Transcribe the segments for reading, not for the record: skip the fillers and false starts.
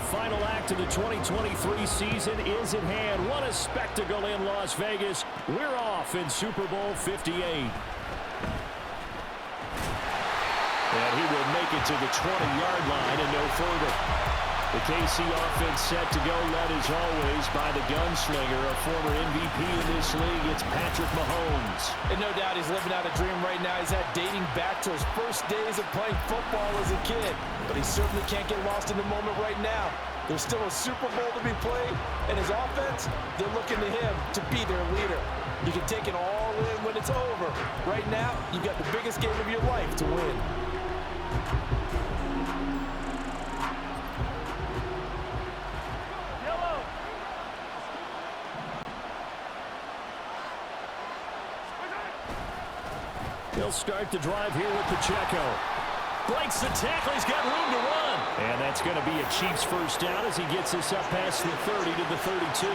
final act of the 2023 season is at hand. What a spectacle in Las Vegas. We're off in Super Bowl 58. And he will make it to the 20-yard line and no further. The KC offense set to go, led as always by the gunslinger, a former MVP in this league. It's Patrick Mahomes. And no doubt he's living out a dream right now. He's had dating back to his first days of playing football as a kid. But he certainly can't get lost in the moment right now. There's still a Super Bowl to be played, and his offense, they're looking to him to be their leader. You can take it all in when it's over. Right now, you've got the biggest game of your life to win. He'll start the drive here with Pacheco. Breaks the tackle. He's got room to run. And that's going to be a Chiefs first down as he gets this up past the 30 to the 32.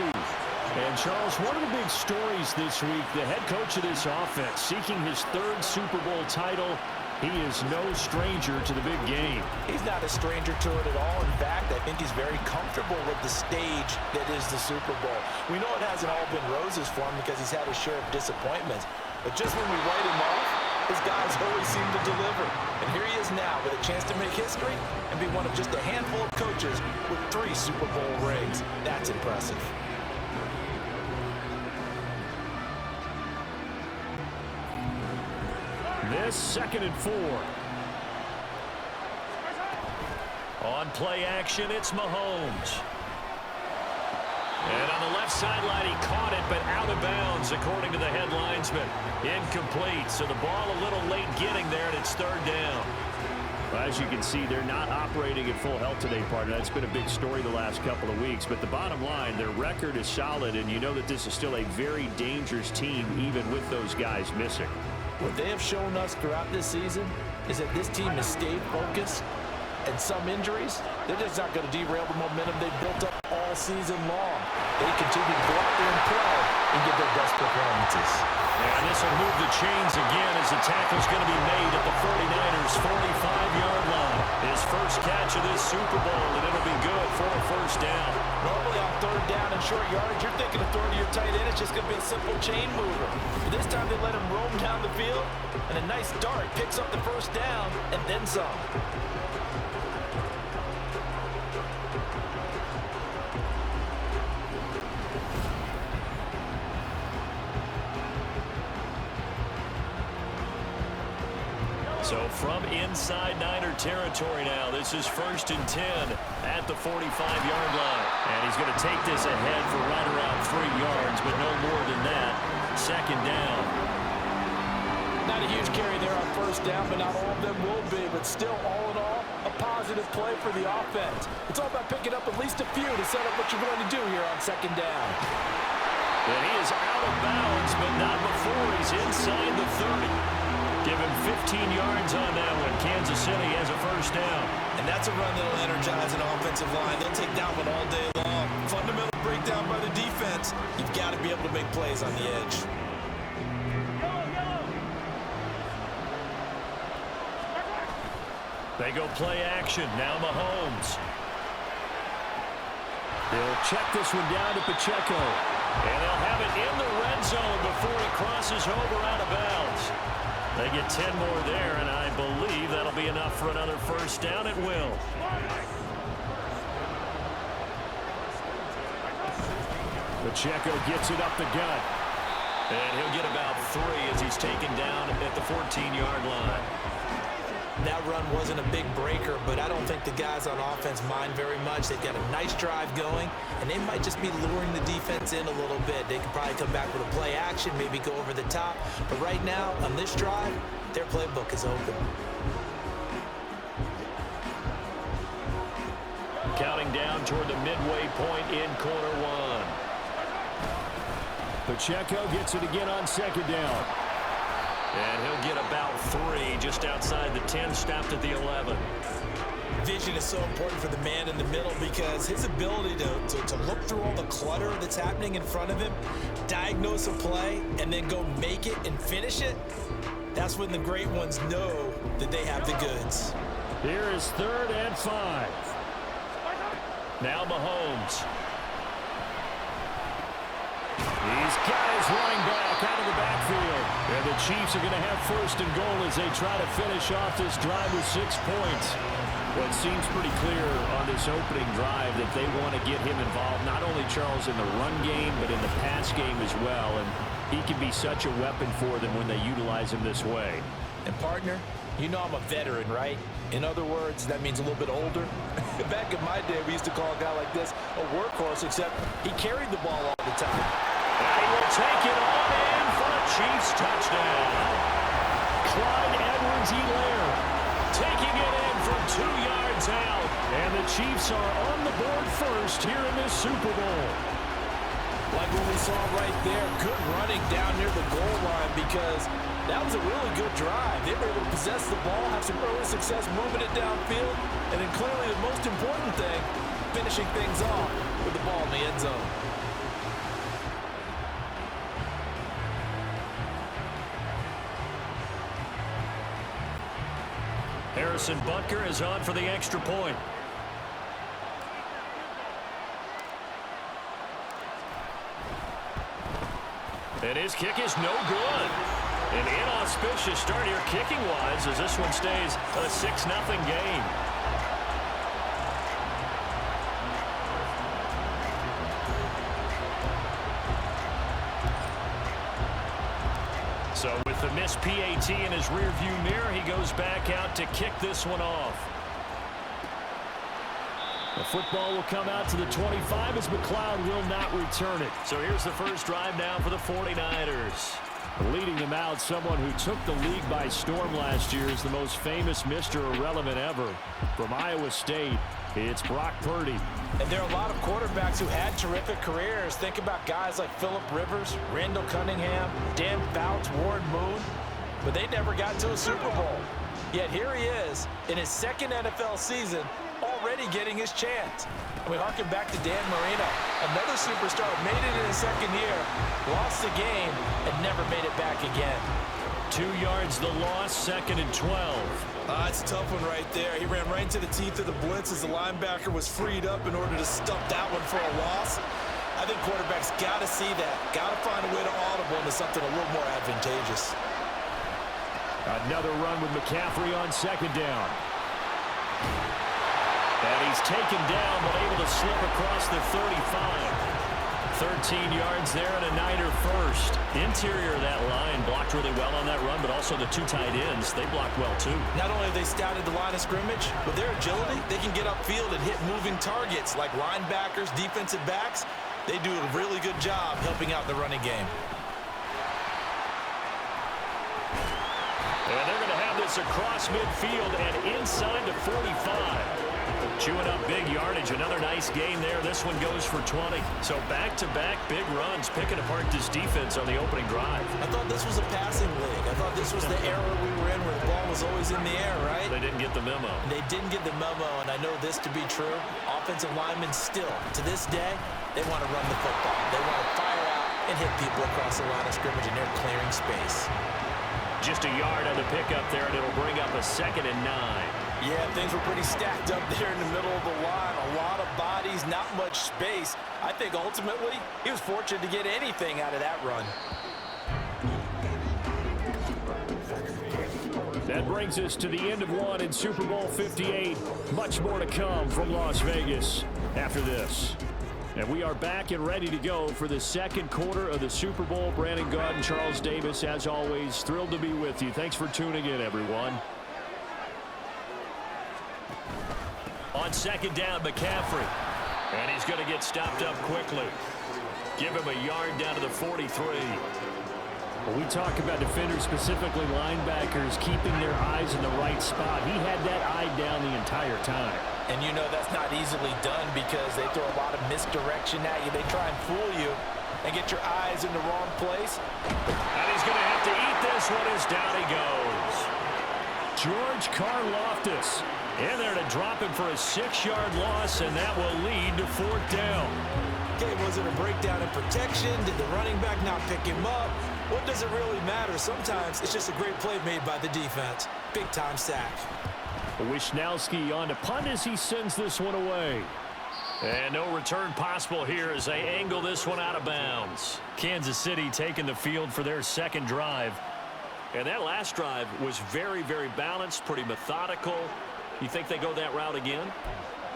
And, Charles, one of the big stories this week, the head coach of this offense seeking his third Super Bowl title. He is no stranger to the big game. He's not a stranger to it at all. In fact, I think he's very comfortable with the stage that is the Super Bowl. We know it hasn't all been roses for him because he's had a share of disappointments. But just when we write him off, his guys always seem to deliver. And here he is now with a chance to make history and be one of just a handful of coaches with 3 Super Bowl rings. That's impressive. This 2nd and 4. On play action, it's Mahomes. And on the left sideline, he caught it, but out of bounds, according to the head linesman. Incomplete, so the ball a little late getting there, and it's 3rd down. Well, as you can see, they're not operating at full health today, partner. That's been a big story the last couple of weeks. But the bottom line, their record is solid, and you know that this is still a very dangerous team, even with those guys missing. What they have shown us throughout this season is that this team has stayed focused, and some injuries, they're just not going to derail the momentum they've built up all season long. They continue to go out there and play and give their best performances. And this will move the chains again as the tackle's going to be made at the 49ers' 45-yard line. His first catch of this Super Bowl, and it'll be good for a first down. Normally on 3rd down and short yardage, you're thinking of throwing to your tight end. It's just going to be a simple chain mover. But this time they let him roam down the field, and a nice dart picks up the first down and then some. So from inside Niner territory now, this is 1st and 10 at the 45-yard line. And he's going to take this ahead for right around 3 yards, but no more than that. 2nd down. Not a huge carry there on 1st down, but not all of them will be. But still, all in all, a positive play for the offense. It's all about picking up at least a few to set up what you're going to do here on 2nd down. And he is out of bounds, but not before he's inside the 30. Give him 15 yards on that one. Kansas City has a first down. And that's a run that'll energize an offensive line. They'll take that one all day long. Fundamental breakdown by the defense. You've got to be able to make plays on the edge. They go play action. Now Mahomes. They'll check this one down to Pacheco. And they'll have it in the red zone before it crosses over out of bounds. They get 10 more there, and I believe that'll be enough for another first down. It will. Pacheco gets it up the gut. And he'll get about 3 as he's taken down at the 14-yard line. That run wasn't a big breaker, but I don't think the guys on offense mind very much. They've got a nice drive going, and they might just be luring the defense in a little bit. They could probably come back with a play action, maybe go over the top. But right now, on this drive, their playbook is open. Counting down toward the midway point in quarter 1. Pacheco gets it again on 2nd down. And he'll get about 3 just outside the 10, stopped at the 11. Vision is so important for the man in the middle because his ability to look through all the clutter that's happening in front of him, diagnose a play, and then go make it and finish it, that's when the great ones know that they have the goods. Here is 3rd and 5. Now Mahomes. He's got his running back out of the backfield. And the Chiefs are going to have first and goal as they try to finish off this drive with 6 points. Well, it seems pretty clear on this opening drive that they want to get him involved, not only, Charles, in the run game, but in the pass game as well. And he can be such a weapon for them when they utilize him this way. And, partner, you know I'm a veteran, right? In other words, that means a little bit older. Back in my day, we used to call a guy like this a workhorse, except he carried the ball all the time. And he will take it on in for a Chiefs touchdown. Clyde Edwards-Helaire taking it in from 2 yards out. And the Chiefs are on the board first here in this Super Bowl. Like what we saw right there, good running down near the goal line because that was a really good drive. They were able to possess the ball, have some early success moving it downfield, and then clearly the most important thing, finishing things off with the ball in the end zone. Harrison Butker is on for the extra point. And his kick is no good. An inauspicious start here kicking-wise as this one stays a 6-0 game. So with the missed PAT in his rearview mirror, he goes back out to kick this one off. The football will come out to the 25 as McLeod will not return it. So here's the first drive now for the 49ers. Leading them out, someone who took the league by storm last year is the most famous Mr. Irrelevant ever. From Iowa State, it's Brock Purdy. And there are a lot of quarterbacks who had terrific careers. Think about guys like Phillip Rivers, Randall Cunningham, Dan Fouts, Warren Moon. But they never got to a Super Bowl. Yet here he is in his second NFL season, already getting his chance. And we harken back to Dan Marino, another superstar, made it in his second year, lost the game, and never made it back again. 2 yards the loss, 2nd and 12. It's a tough one right there. He ran right into the teeth of the blitz as the linebacker was freed up in order to stuff that one for a loss. I think quarterbacks got to see that. Got to find a way to audible into something a little more advantageous. Another run with McCaffrey on 2nd down. And he's taken down, but able to slip across the 35. 13 yards there and a Niner first. Interior of that line blocked really well on that run, but also the 2 tight ends, they blocked well too. Not only have they scouted the line of scrimmage, but their agility, they can get upfield and hit moving targets like linebackers, defensive backs. They do a really good job helping out the running game. And they're going to have this across midfield and inside the 45. Chewing up big yardage. Another nice gain there. This one goes for 20. So back-to-back big runs, picking apart this defense on the opening drive. I thought this was a passing league. I thought this was the era we were in where the ball was always in the air, right? They didn't get the memo. They didn't get the memo, and I know this to be true. Offensive linemen still, to this day, they want to run the football. They want to fire out and hit people across the line of scrimmage, and they're clearing space. Just a yard on the pickup there, and it'll bring up a 2nd and 9. Yeah, things were pretty stacked up there in the middle of the line. A lot of bodies, not much space. I think ultimately he was fortunate to get anything out of that run. That brings us to the end of one in Super Bowl 58. Much more to come from Las Vegas after this. And we are back and ready to go for the second quarter of the Super Bowl. Brandon Gaudin and Charles Davis, as always, thrilled to be with you. Thanks for tuning in, everyone. On 2nd down, McCaffrey. And he's going to get stopped up quickly. Give him a yard down to the 43. When we talk about defenders, specifically linebackers, keeping their eyes in the right spot, he had that eye down the entire time. And you know that's not easily done because they throw a lot of misdirection at you. They try and fool you and get your eyes in the wrong place. And he's going to have to eat this one as down he goes. George Karlaftis in there to drop him for a 6-yard loss, and that will lead to 4th down. Okay, was it a breakdown in protection? Did the running back not pick him up? What does it really matter? Sometimes it's just a great play made by the defense. Big-time sack. Wishnowsky on to punt as he sends this one away. And no return possible here as they angle this one out of bounds. Kansas City taking the field for their second drive. And that last drive was very, very balanced, pretty methodical. You think they go that route again?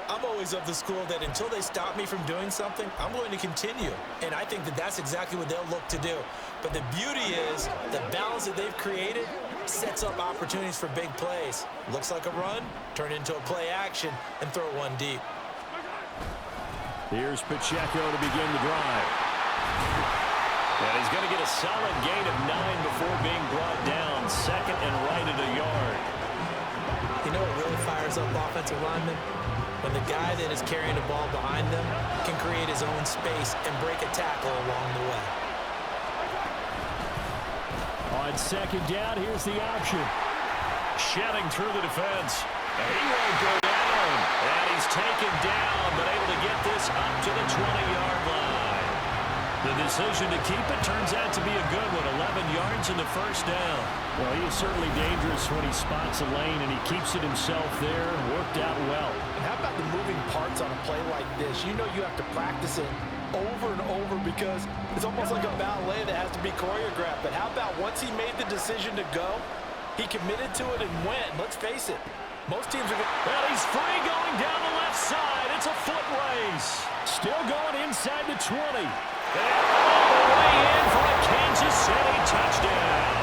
I'm always of the school that until they stop me from doing something, I'm going to continue. And I think that that's exactly what they'll look to do. But the beauty is the balance that they've created sets up opportunities for big plays. Looks like a run, turn into a play action, and throw one deep. Here's Pacheco to begin the drive. And he's going to get a solid gain of 9 before being brought down. Second and right at a yard. You know what really fires up offensive linemen? When the guy that is carrying the ball behind them can create his own space and break a tackle along the way. On second down, here's the option. Shedding through the defense. And he won't go down. And he's taken down, but able to get this up to the 20-yard line. The decision to keep it turns out to be a good one. 11 yards in the first down. Well, he is certainly dangerous when he spots a lane, and he keeps it himself there. Worked out well. And how about the moving parts on a play like this? You know you have to practice it over and over because it's almost like a ballet that has to be choreographed. But how about once he made the decision to go, he committed to it and went. Let's face it, most teams are going to... Well, he's free going down the left side. It's a foot race. Still going inside the 20. And all the way in for a Kansas City touchdown.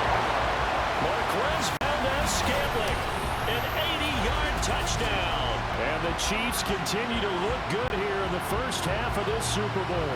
Marquez Valdes-Scantling, an 80-yard touchdown. And the Chiefs continue to look good here in the first half of this Super Bowl.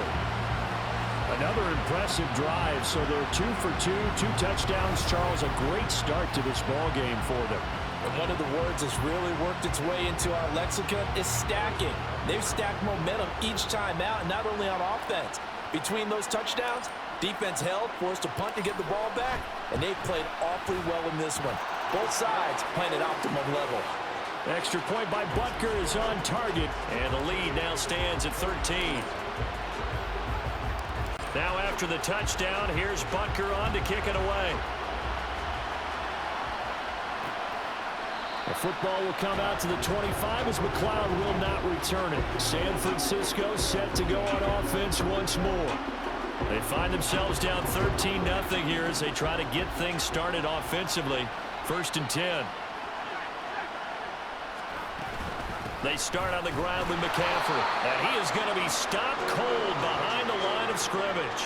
Another impressive drive, so they're 2 for 2, 2 touchdowns. Charles, a great start to this ball game for them. And one of the words that's really worked its way into our lexicon is stacking. They've stacked momentum each time out, and not only on offense. Between those touchdowns, defense held, forced a punt to get the ball back, and they've played awfully well in this one. Both sides playing at optimum level. Extra point by Butker is on target, and the lead now stands at 13. Now after the touchdown, here's Butker on to kick it away. The football will come out to the 25 as McLeod will not return it. San Francisco set to go on offense once more. They find themselves down 13-0 here as they try to get things started offensively. 1st and 10. They start on the ground with McCaffrey. And he is going to be stopped cold behind the line of scrimmage.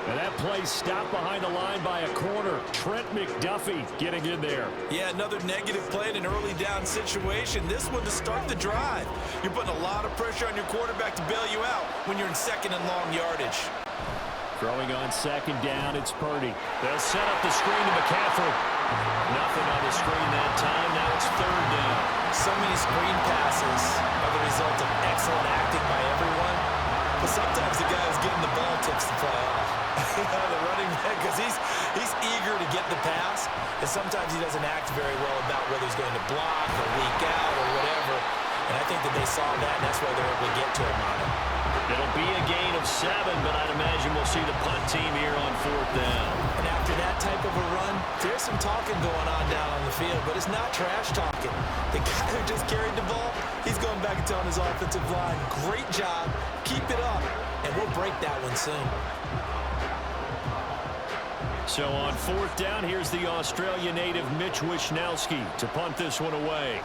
And that play stopped behind the line by a corner. Trent McDuffie getting in there. Yeah, another negative play in an early down situation. This one to start the drive. You're putting a lot of pressure on your quarterback to bail you out when you're in second and long yardage. Throwing on second down, it's Purdy. They'll set up the screen to McCaffrey. Nothing on the screen that time. Now it's 3rd down. So many screen passes are the result of excellent acting by everyone. But sometimes the guy who's getting the ball tips the play off. The running back, because he's eager to get the pass, and sometimes he doesn't act very well about whether he's going to block or leak out or whatever. And I think that they saw that, and that's why they're able to get to him on it. It'll be a gain of 7, but I'd imagine we'll see the punt team here on 4th down. And after that type of a run, there's some talking going on down on the field, but it's not trash talking. The guy who just carried the ball, he's going back and telling his offensive line, great job, keep it up, and we'll break that one soon. So on 4th down, here's the Australia native Mitch Wishnowsky to punt this one away.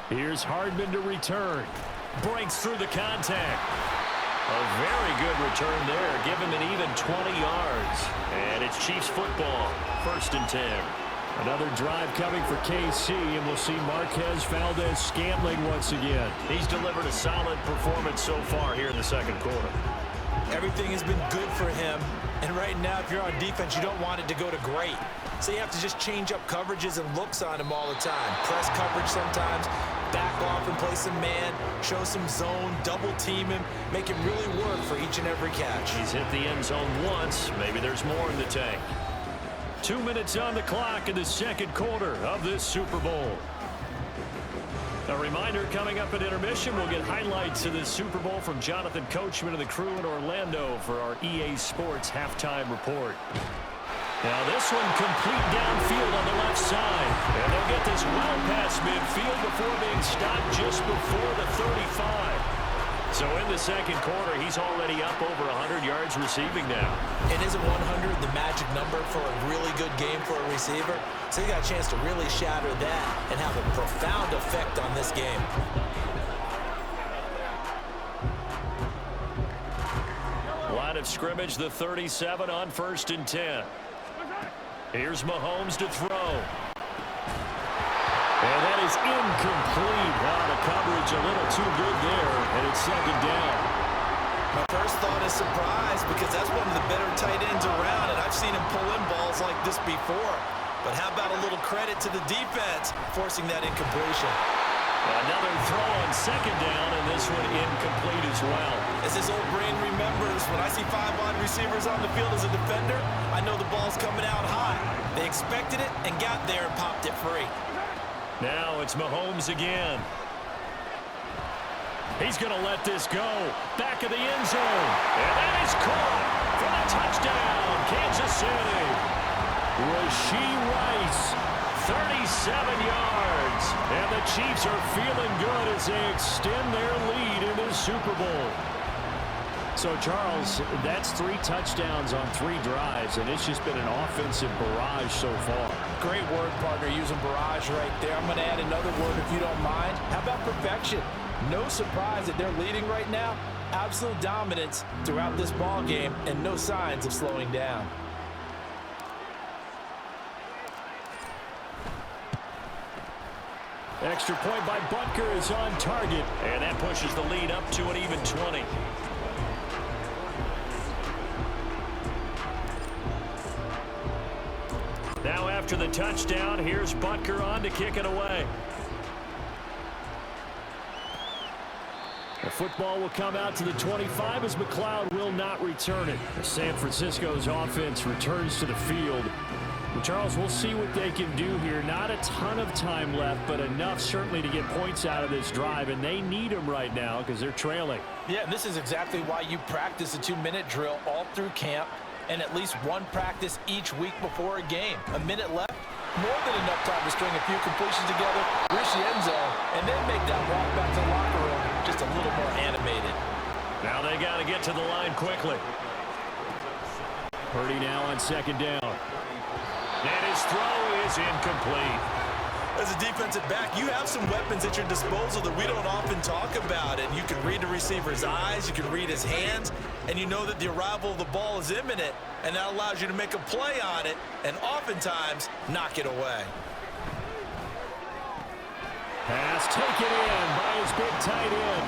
Here's Hardman to return. Breaks through the contact. A very good return there. Give him an even 20 yards. And it's Chiefs football. 1st and 10. Another drive coming for KC, and we'll see Marquez Valdes-Scantling once again. He's delivered a solid performance so far here in the second quarter. Everything has been good for him, and right now, if you're on defense, you don't want it to go to great. So you have to just change up coverages and looks on him all the time. Press coverage sometimes, back off and play some man, show some zone, double team him, make him really work for each and every catch. He's hit the end zone once. Maybe there's more in the tank. 2 minutes on the clock in the second quarter of this Super Bowl. A reminder, coming up at intermission, we'll get highlights of this Super Bowl from Jonathan Coachman and the crew in Orlando for our EA Sports halftime report. Now this one complete downfield on the left side. And they'll get this well past midfield before being stopped just before the 35. So in the second quarter, he's already up over 100 yards receiving now. And isn't 100 the magic number for a really good game for a receiver? So he got a chance to really shatter that and have a profound effect on this game. Line of scrimmage, the 37 on 1st and 10. Here's Mahomes to throw. And that is incomplete. The coverage a little too good there, and it's second down. My first thought is surprise because that's one of the better tight ends around, and I've seen him pull in balls like this before. But how about a little credit to the defense forcing that incompletion? Another throw on second down, and this one incomplete as well. As his old brain remembers, when I see 5 wide receivers on the field as a defender, I know the ball's coming out high. They expected it and got there and popped it free. Now it's Mahomes again. He's going to let this go. Back of the end zone. And that is caught for the touchdown, Kansas City. Rashee Rice, 37 yards. And the Chiefs are feeling good as they extend their lead in the Super Bowl. So, Charles, that's 3 touchdowns on 3 drives, and it's just been an offensive barrage so far. Great word, partner, using barrage right there. I'm going to add another word if you don't mind. How about perfection? No surprise that they're leading right now. Absolute dominance throughout this ball game and no signs of slowing down. Extra point by Butker is on target, and that pushes the lead up to an even 20. Now after the touchdown, here's Butker on to kick it away. The football will come out to the 25 as McLeod will not return it. San Francisco's offense returns to the field. And Charles, we'll see what they can do here. Not a ton of time left, but enough certainly to get points out of this drive, and they need them right now because they're trailing. Yeah, and this is exactly why you practice a 2-minute drill all through camp and at least one practice each week before a game. A minute left, more than enough time to string a few completions together, reach the end zone, and then make that walk back to the locker room just a little more animated. Now they got to get to the line quickly. Purdy now on second down. And his throw is incomplete. As a defensive back, you have some weapons at your disposal that we don't often talk about. And you can read the receiver's eyes, you can read his hands, and you know that the arrival of the ball is imminent, and that allows you to make a play on it and oftentimes knock it away. Pass taken in by his big tight end.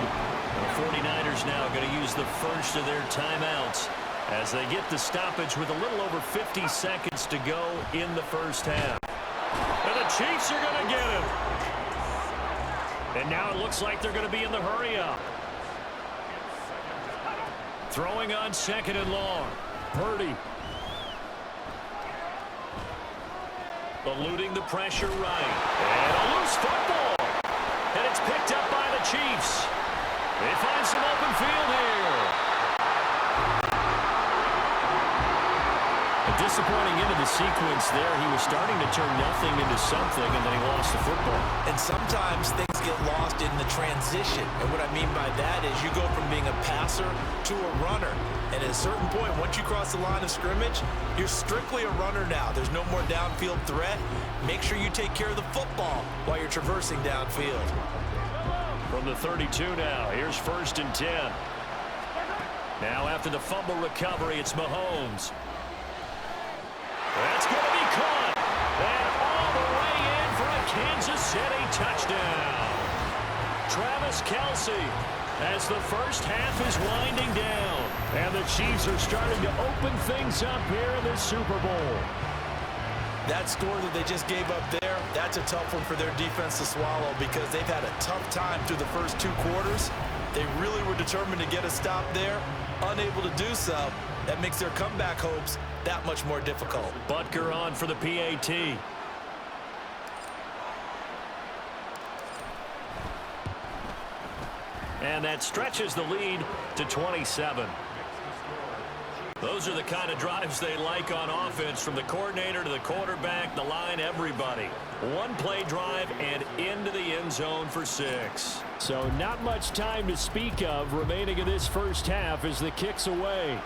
The 49ers now going to use the first of their timeouts as they get the stoppage with a little over 50 seconds to go in the first half. And the Chiefs are going to get him. And now it looks like they're going to be in the hurry-up. Throwing on second and long. Purdy. Eluding the pressure right. And a loose football. And it's picked up by the Chiefs. They find some open field here. A disappointing end of the sequence there. He was starting to turn nothing into something, and then he lost the football. And sometimes things get lost in the transition. And what I mean by that is you go from being a passer to a runner. And at a certain point, once you cross the line of scrimmage, you're strictly a runner now. There's no more downfield threat. Make sure you take care of the football while you're traversing downfield. From the 32 now, here's 1st and 10. Now after the fumble recovery, it's Mahomes. That's going to be caught. And all the way in for a Kansas City touchdown. Travis Kelce as the first half is winding down. And the Chiefs are starting to open things up here in the Super Bowl. That score that they just gave up there, that's a tough one for their defense to swallow because they've had a tough time through the first 2 quarters. They really were determined to get a stop there, unable to do so. That makes their comeback hopes that much more difficult. Butker on for the PAT. And that stretches the lead to 27. Those are the kind of drives they like on offense, from the coordinator to the quarterback, the line, everybody. One-play drive and into the end zone for 6. So not much time to speak of remaining in this first half as the kick's away.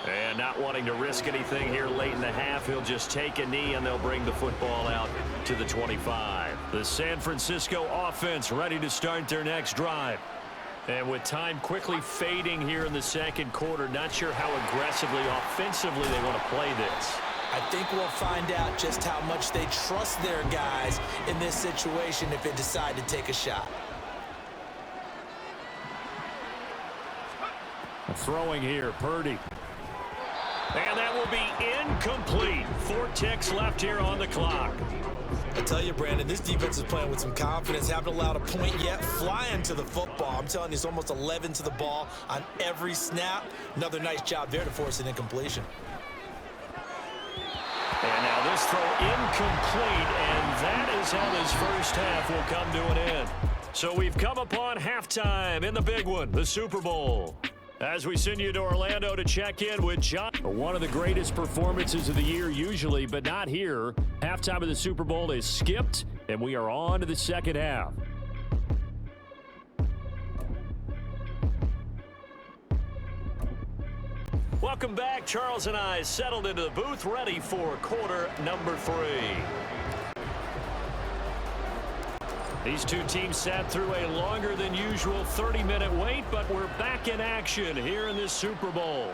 And not wanting to risk anything here late in the half, he'll just take a knee and they'll bring the football out to the 25. The San Francisco offense ready to start their next drive. And with time quickly fading here in the second quarter, not sure how aggressively, offensively they want to play this. I think we'll find out just how much they trust their guys in this situation if they decide to take a shot. Throwing here, Purdy. And that will be incomplete. 4 ticks left here on the clock. I tell you, Brandon, this defense is playing with some confidence. Haven't allowed a point yet. Flying to the football. I'm telling you, it's almost 11 to the ball on every snap. Another nice job there to force an incompletion. And now this throw incomplete, and that is how this first half will come to an end. So we've come upon halftime in the big one, the Super Bowl. As we send you to Orlando to check in with John. One of the greatest performances of the year usually, but not here. Halftime of the Super Bowl is skipped, and we are on to the second half. Welcome back. Charles and I settled into the booth, ready for quarter number 3. These two teams sat through a longer than usual 30-minute wait, but we're back in action here in this Super Bowl.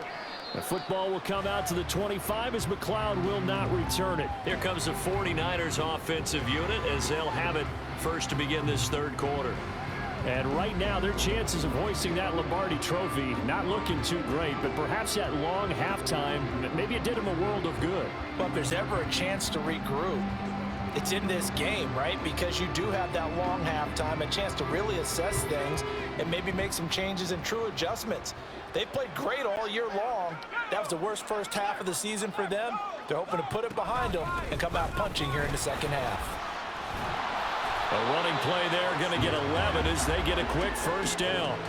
The football will come out to the 25 as McLeod will not return it. Here comes the 49ers offensive unit as they'll have it first to begin this third quarter. And right now, their chances of hoisting that Lombardi trophy not looking too great, but perhaps that long halftime, maybe it did them a world of good. But if there's ever a chance to regroup, it's in this game, right? Because you do have that long halftime, a chance to really assess things and maybe make some changes and true adjustments. They played great all year long. That was the worst first half of the season for them. They're hoping to put it behind them and come out punching here in the second half. A running play there, going to get 11 as they get a quick first down.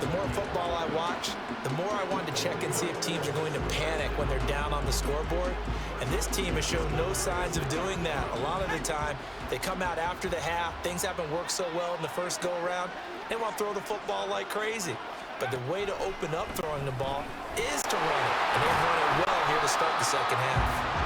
The more football I watch, the more I want to check and see if teams are going to panic when they're down on the scoreboard. And this team has shown no signs of doing that. A lot of the time, they come out after the half. Things haven't worked so well in the first go-around. They want to throw the football like crazy. But the way to open up throwing the ball is to run it. And they've run it well here to start the second half.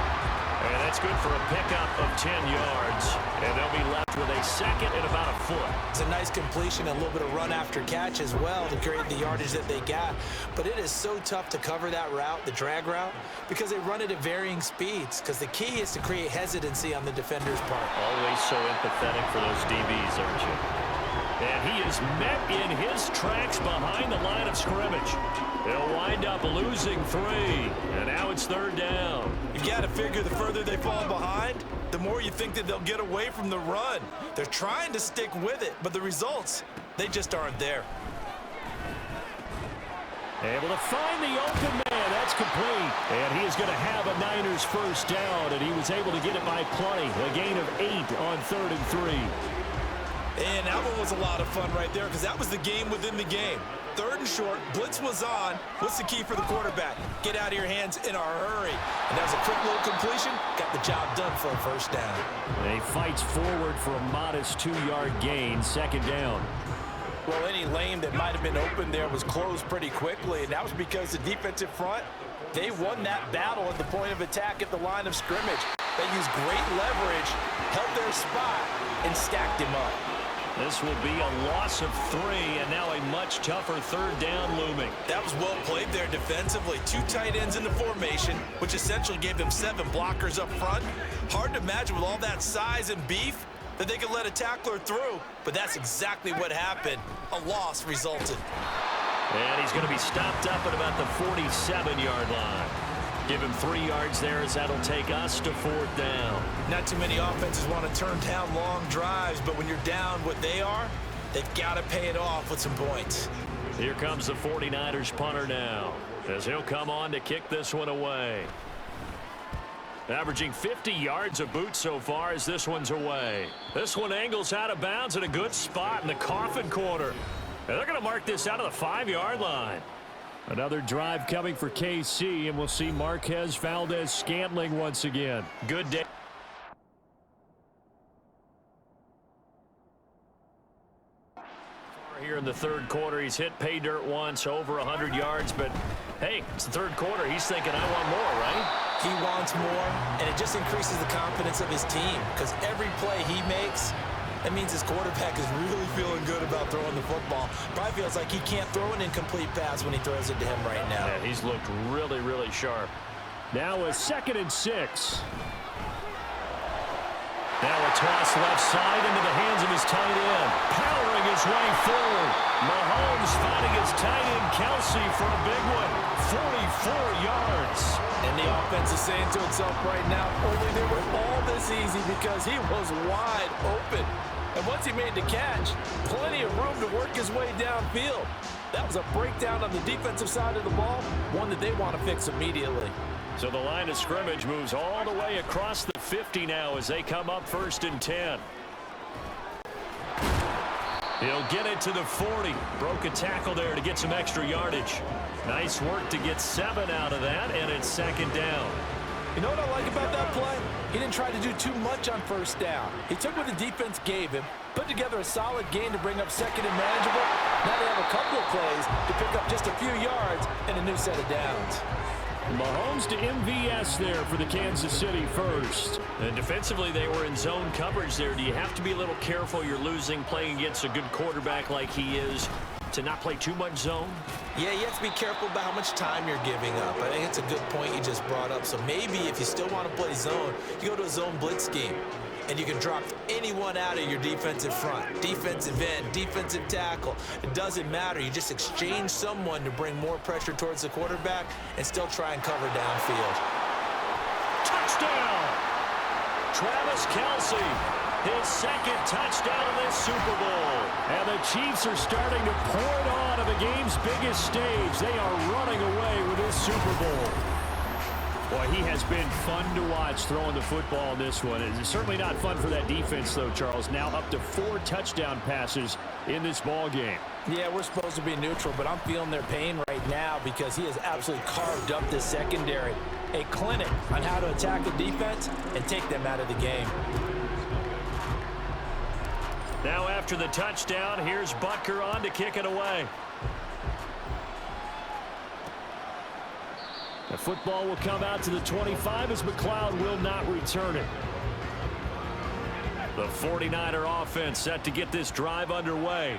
And that's good for a pickup of 10 yards. And they'll be left with a second and about a foot. It's a nice completion and a little bit of run after catch as well to create the yardage that they got. But it is so tough to cover that route, the drag route, because they run it at varying speeds. Because the key is to create hesitancy on the defender's part. Always so empathetic for those DBs, aren't you? And he is met in his tracks behind the line of scrimmage. They'll wind up losing 3. And now it's third down. You got to figure the further they fall behind, the more you think that they'll get away from the run. They're trying to stick with it, but the results, they just aren't there. Able to find the open man. That's complete. And he is going to have a Niners first down, and he was able to get it by plenty. A gain of 8 on 3rd and 3. And that one was a lot of fun right there because that was the game within the game. 3rd and short, blitz was on. What's the key for the quarterback? Get out of your hands in a hurry. And that was a quick little completion. Got the job done for a first down. And he fights forward for a modest 2-yard gain, second down. Well, any lane that might have been open there was closed pretty quickly, and that was because the defensive front, they won that battle at the point of attack at the line of scrimmage. They used great leverage, held their spot, and stacked him up. This will be a loss of 3, and now a much tougher 3rd down looming. That was well played there defensively. 2 tight ends in the formation, which essentially gave them 7 blockers up front. Hard to imagine with all that size and beef that they could let a tackler through, but that's exactly what happened. A loss resulted. And he's going to be stopped up at about the 47-yard line. Give him 3 yards there as that'll take us to 4th down. Not too many offenses want to turn down long drives, but when you're down what they are, they've got to pay it off with some points. Here comes the 49ers punter now as he'll come on to kick this one away. Averaging 50 yards a boot so far as this one's away. This one angles out of bounds in a good spot in the coffin corner. And they're going to mark this out of the 5-yard line. Another drive coming for KC, and we'll see Marquez Valdez-Scantling once again. Good day. Here in the third quarter, he's hit pay dirt once, over 100 yards, but hey, it's the third quarter. He's thinking, I want more, right? He wants more, and it just increases the confidence of his team because every play he makes, that means his quarterback is really feeling good about throwing the football. Probably feels like he can't throw an incomplete pass when he throws it to him right now. Yeah, he's looked really, really sharp. Now a 2nd and 6. Now a toss left side into the hands of his tight end. Powering his way forward. Mahomes finding his tight end Kelsey for a big one. 44 yards. And the offense is saying to itself right now, only they were all this easy because he was wide open. And once he made the catch, plenty of room to work his way downfield. That was a breakdown on the defensive side of the ball, one that they want to fix immediately. So the line of scrimmage moves all the way across the 50 now as they come up 1st and 10. He'll get it to the 40. Broke a tackle there to get some extra yardage. Nice work to get 7 out of that, and it's 2nd down. You know what I like about that play? He didn't try to do too much on 1st down. He took what the defense gave him, put together a solid gain to bring up 2nd and manageable. Now they have a couple of plays to pick up just a few yards and a new set of downs. Mahomes to MVS there for the Kansas City first. And defensively, they were in zone coverage there. Do you have to be a little careful? You're losing, playing against a good quarterback like he is, to not play too much zone? Yeah, you have to be careful about how much time you're giving up. I think it's a good point you just brought up. So maybe if you still want to play zone, you go to a zone blitz scheme. And you can drop anyone out of your defensive front, defensive end, defensive tackle. It doesn't matter. You just exchange someone to bring more pressure towards the quarterback and still try and cover downfield. Touchdown! Travis Kelce, his 2nd touchdown in this Super Bowl. And the Chiefs are starting to pour it on the game's biggest stage. They are running away with this Super Bowl. Boy, he has been fun to watch throwing the football in this one. It's certainly not fun for that defense, though, Charles. Now up to 4 touchdown passes in this ball game. Yeah, we're supposed to be neutral, but I'm feeling their pain right now because he has absolutely carved up this secondary. A clinic on how to attack the defense and take them out of the game. Now after the touchdown, here's Butker on to kick it away. The football will come out to the 25 as McLeod will not return it. The 49er offense set to get this drive underway.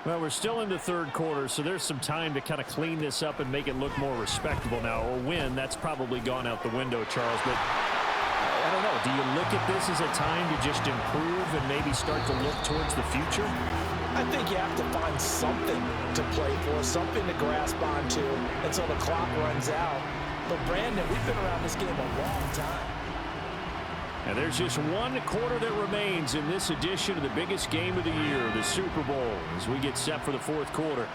Well, we're still in the third quarter, so there's some time to kind of clean this up and make it look more respectable now. Or win, that's probably gone out the window, Charles. But I don't know. Do you look at this as a time to just improve and maybe start to look towards the future? I think you have to find something to play for, something to grasp onto until the clock runs out. But, Brandon, we've been around this game a long time. And there's just 1 quarter that remains in this edition of the biggest game of the year, the Super Bowl, as we get set for the 4th quarter.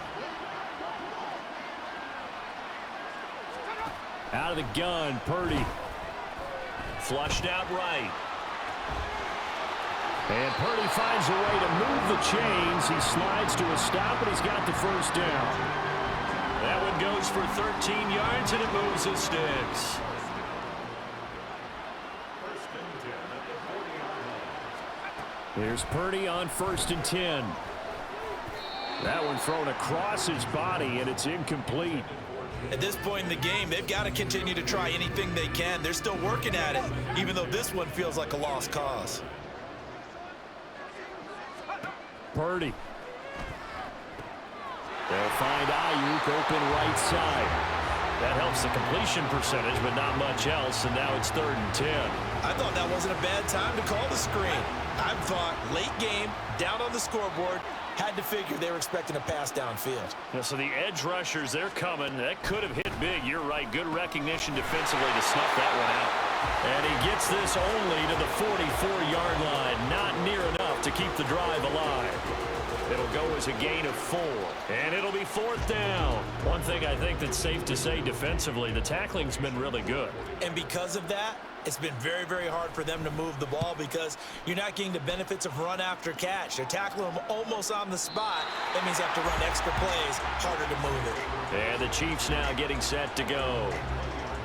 Out of the gun, Purdy. Flushed out right. And Purdy finds a way to move the chains. He slides to a stop, and he's got the 1st down. That one goes for 13 yards, and it moves his sticks. Here's Purdy on 1st and 10. That one thrown across his body, and it's incomplete. At this point in the game, they've got to continue to try anything they can. They're still working at it, even though this one feels like a lost cause. Purdy. They'll find Ayuk open right side. That helps the completion percentage, but not much else, and now it's 3rd and 10. I thought that wasn't a bad time to call the screen. I thought late game, down on the scoreboard, had to figure they were expecting a pass downfield. Yeah, so the edge rushers, they're coming. That could have hit big. You're right. Good recognition defensively to snuff that one out. And he gets this only to the 44-yard line. Not near enough to keep the drive alive. It'll go as a gain of 4. And it'll be 4th down. One thing I think that's safe to say defensively, the tackling's been really good. And because of that, it's been very, very hard for them to move the ball because you're not getting the benefits of run after catch. They're tackling them almost on the spot. That means they have to run extra plays, harder to move it. And the Chiefs now getting set to go.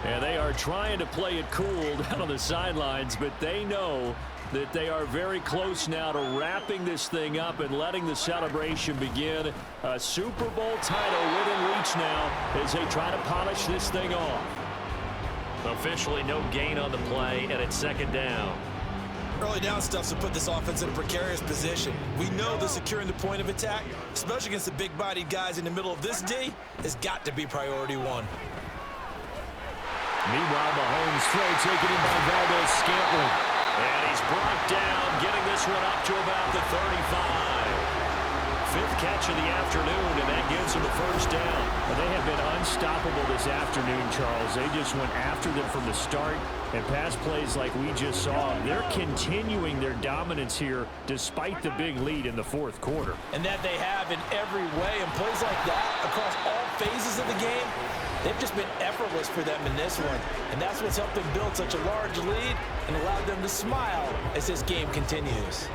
And they are trying to play it cool down on the sidelines, but they know that they are very close now to wrapping this thing up and letting the celebration begin. A Super Bowl title within reach now as they try to polish this thing off. Officially no gain on the play, and it's 2nd down. Early down stuff to put this offense in a precarious position. We know that securing the point of attack, especially against the big-bodied guys in the middle of this D, has got to be priority 1. Meanwhile, Mahomes throw taken in by Valdes-Scantling. And he's brought down, getting this one up to about the 35. 5th catch of the afternoon, and that gives him a 1st down. Well, they have been unstoppable this afternoon, Charles. They just went after them from the start, and pass plays like we just saw. They're continuing their dominance here despite the big lead in the 4th quarter. And that they have in every way, and plays like that across all phases of the game, they've just been effortless for them in this one. And that's what's helped them build such a large lead and allowed them to smile as this game continues.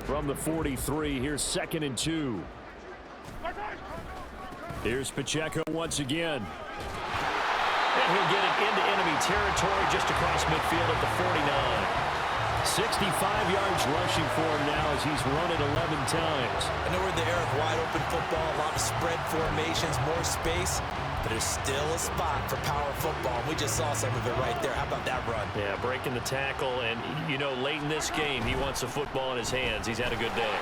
From the 43, here's 2nd and 2. Here's Pacheco once again. And he'll get it into enemy territory just across midfield at the 49. 65 yards rushing for him now as he's run it 11 times. I know we're in the era of wide-open football, a lot of spread formations, more space, but there's still a spot for power football. We just saw some of it right there. How about that run? Yeah, breaking the tackle, and, you know, late in this game, he wants the football in his hands. He's had a good day.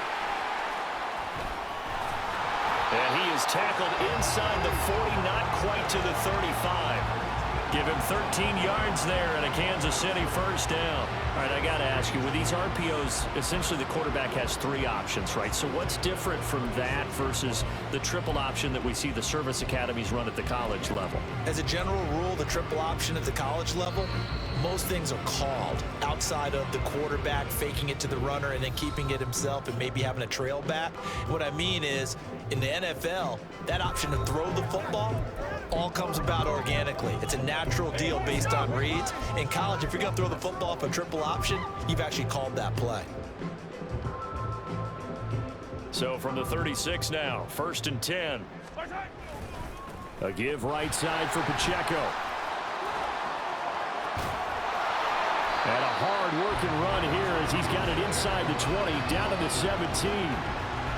And he is tackled inside the 40, not quite to the 35. Give him 13 yards there and a Kansas City 1st down. All right, I got to ask you, with these RPOs, essentially the quarterback has 3 options, right? So what's different from that versus the triple option that we see the service academies run at the college level? As a general rule, the triple option at the college level, most things are called outside of the quarterback faking it to the runner and then keeping it himself and maybe having a trail back. What I mean is, in the NFL, that option to throw the football all comes about organically. It's a natural deal based on reads. In college, if you're going to throw the football off a triple option, you've actually called that play. So from the 36 now, 1st and 10. A give right side for Pacheco. And a hard-working run here as he's got it inside the 20, down to the 17.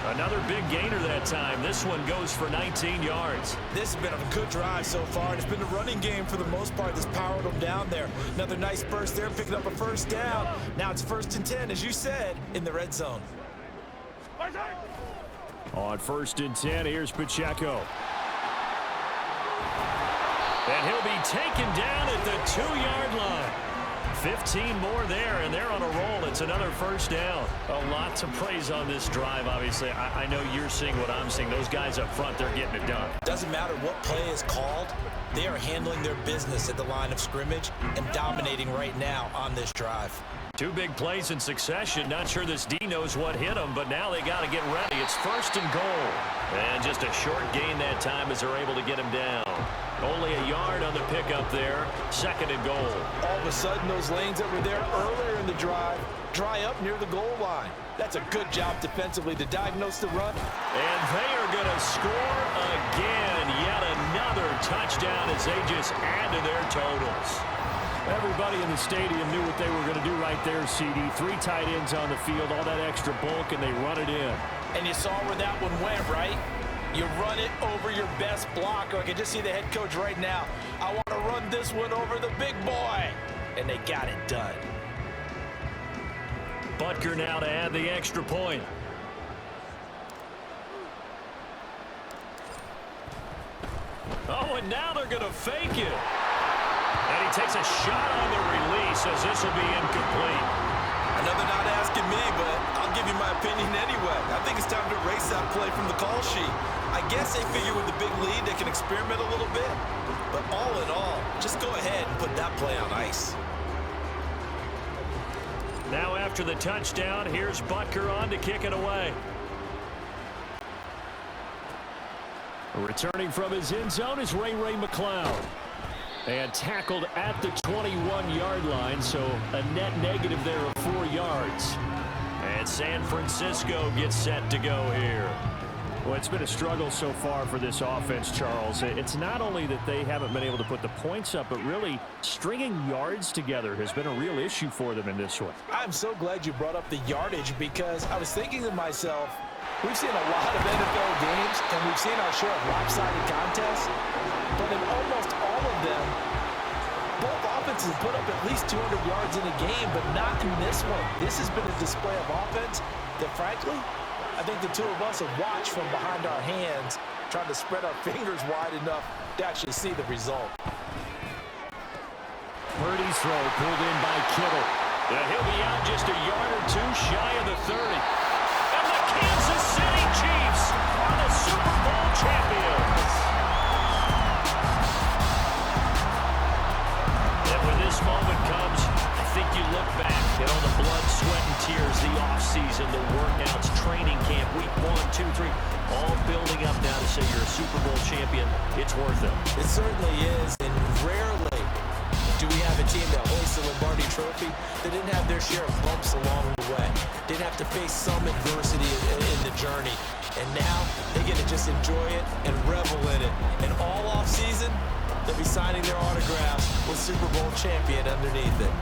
Another big gainer that time. This one goes for 19 yards. This has been a good drive so far, and it's been the running game for the most part that's powered them down there. Another nice burst there, picking up a 1st down. Now it's 1st and 10, as you said, in the red zone. On 1st and 10, here's Pacheco. And he'll be taken down at the 2-yard line. 15 more there, and they're on a roll. It's another 1st down. A lot to praise on this drive, obviously. I know you're seeing what I'm seeing. Those guys up front, they're getting it done. Doesn't matter what play is called. They are handling their business at the line of scrimmage and dominating right now on this drive. 2 big plays in succession. Not sure this D knows what hit them, but now they got to get ready. It's 1st and goal. And just a short gain that time as they're able to get him down. Only a yard on the pickup there. 2nd and goal. All of a sudden, those lanes that were there earlier in the drive dry up near the goal line. That's a good job defensively to diagnose the run. And they are going to score again. Yet another touchdown as they just add to their totals. Everybody in the stadium knew what they were going to do right there, CD. 3 tight ends on the field, all that extra bulk, and they run it in. And you saw where that one went, right? You run it over your best blocker. I can just see the head coach right now. I want to run this one over the big boy. And they got it done. Butker now to add the extra point. Oh, and now they're going to fake it. And he takes a shot on the release as this will be incomplete. Another not asking me, but I'll give you my opinion anyway. I think it's time to erase that play from the call sheet. I guess they figure with the big lead they can experiment a little bit. But all in all, just go ahead and put that play on ice. Now after the touchdown, here's Butker on to kick it away. Returning from his end zone is Ray McCloud. And tackled at the 21-yard line, so a net negative there of 4 yards. And San Francisco gets set to go here. Well, it's been a struggle so far for this offense, Charles. It's not only that they haven't been able to put the points up, but really stringing yards together has been a real issue for them in this one. I'm so glad you brought up the yardage because I was thinking to myself, we've seen a lot of NFL games and we've seen our share of lopsided contests, but in almost all of them, both offenses put up at least 200 yards in a game, but not in this one. This has been a display of offense that, frankly, I think the two of us have watched from behind our hands, trying to spread our fingers wide enough to actually see the result. Purdy's throw pulled in by Kittle. He'll be out just a yard or two shy of the 30. And the Kansas City Chiefs are the Super Bowl champions. And when this moment comes, I think you look back at all the blood, sweat, and tears, the offseason, the workouts, training camp, week 1, 2, 3, all building up now to say you're a Super Bowl champion. It's worth it. It certainly is, and rarely do we have a team that hoists the Lombardi Trophy that didn't have their share of bumps along the way. Didn't have to face some adversity in the journey. And now they get to just enjoy it and revel in it. And all offseason, they'll be signing their autographs with Super Bowl champion underneath it.